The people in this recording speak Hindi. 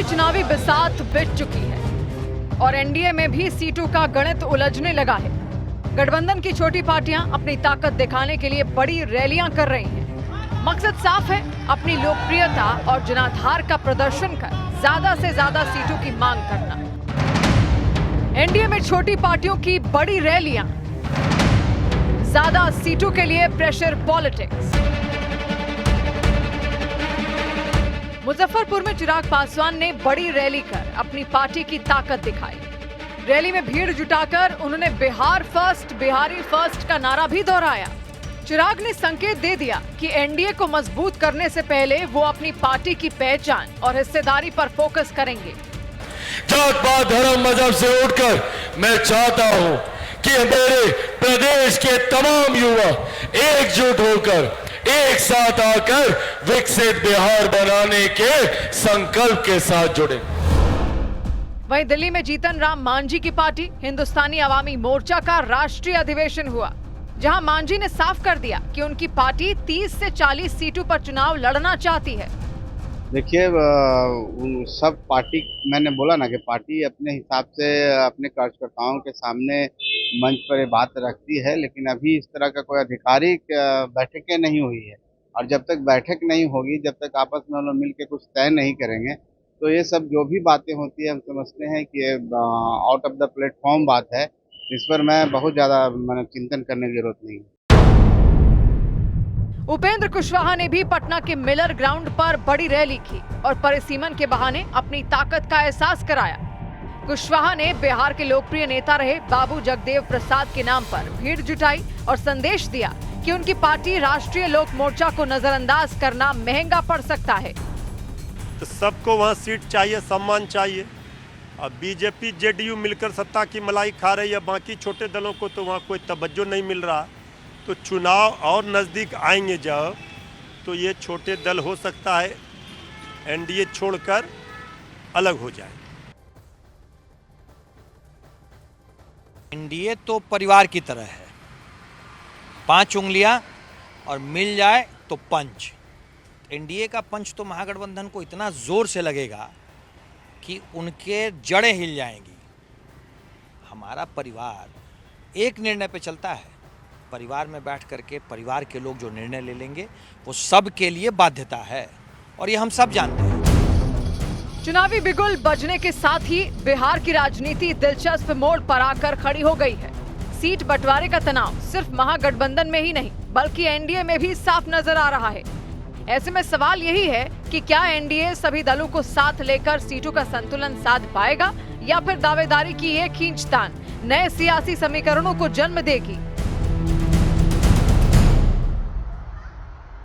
चुनावी बिसात बिछ चुकी है और एनडीए में भी सीटों का गणित उलझने लगा है। गठबंधन की छोटी पार्टियां अपनी ताकत दिखाने के लिए बड़ी रैलियां कर रही हैं। मकसद साफ है, अपनी लोकप्रियता और जनाधार का प्रदर्शन कर ज्यादा से ज्यादा सीटों की मांग करना। एनडीए में छोटी पार्टियों की बड़ी रैलियां, ज्यादा सीटों के लिए प्रेशर पॉलिटिक्स। मुजफ्फरपुर में चिराग पासवान ने बड़ी रैली कर अपनी पार्टी की ताकत दिखाई। रैली में भीड़ जुटाकर उन्होंने बिहार फर्स्ट, बिहारी फर्स्ट का नारा भी दोहराया। चिराग ने संकेत दे दिया कि एनडीए को मजबूत करने से पहले वो अपनी पार्टी की पहचान और हिस्सेदारी पर फोकस करेंगे। जात पात धर्म मजहब से उठकर मैं चाहता हूं कि मेरे प्रदेश के तमाम युवा एकजुट होकर एक साथ आकर विकसित बिहार बनाने के संकल्प के साथ जुड़े। वहीं दिल्ली में जीतन राम मांझी की पार्टी हिंदुस्तानी अवामी मोर्चा का राष्ट्रीय अधिवेशन हुआ, जहां मांझी ने साफ कर दिया कि उनकी पार्टी 30 से 40 सीटों पर चुनाव लड़ना चाहती है। देखिए, सब पार्टी, मैंने बोला ना कि पार्टी अपने हिसाब से अपने कार्यकर्ताओं के सामने मंच पर ये बात रखती है, लेकिन अभी इस तरह का कोई आधिकारिक बैठकें नहीं हुई है। और जब तक बैठक नहीं होगी, जब तक आपस में हम लोग मिल के कुछ तय नहीं करेंगे, तो ये सब जो भी बातें होती है हम समझते हैं कि ये आउट ऑफ द प्लेटफॉर्म बात है। इस पर मैं बहुत ज़्यादा चिंतन करने की जरूरत नहीं है। उपेंद्र कुशवाहा ने भी पटना के मिलर ग्राउंड पर बड़ी रैली की और परिसीमन के बहाने अपनी ताकत का एहसास कराया। कुशवाहा ने बिहार के लोकप्रिय नेता रहे बाबू जगदेव प्रसाद के नाम पर भीड़ जुटाई और संदेश दिया कि उनकी पार्टी राष्ट्रीय लोक मोर्चा को नजरअंदाज करना महंगा पड़ सकता है। तो सबको वहाँ सीट चाहिए, सम्मान चाहिए। अब बीजेपी जेडीयू मिलकर सत्ता की मलाई खा रही है, बाकी छोटे दलों को तो वहाँ कोई तवज्जो नहीं मिल रहा। तो चुनाव और नज़दीक आएंगे जब, तो ये छोटे दल हो सकता है एनडीए छोड़कर अलग हो जाए। एनडीए तो परिवार की तरह है, 5 उंगलियां और मिल जाए तो पंच। एनडीए का पंच तो महागठबंधन को इतना जोर से लगेगा कि उनके जड़ें हिल जाएंगी। हमारा परिवार एक निर्णय पे चलता है, परिवार में बैठ करके परिवार के लोग जो निर्णय ले लेंगे वो सब के लिए बाध्यता है, और ये हम सब जानते हैं। चुनावी बिगुल बजने के साथ ही बिहार की राजनीति दिलचस्प मोड़ पर आकर खड़ी हो गई है। सीट बंटवारे का तनाव सिर्फ महागठबंधन में ही नहीं बल्कि एनडीए में भी साफ नजर आ रहा है। ऐसे में सवाल यही है कि क्या एनडीए सभी दलों को साथ लेकर सीटों का संतुलन साध पाएगा, या फिर दावेदारी की ये खींचतान नए सियासी समीकरणों को जन्म देगी।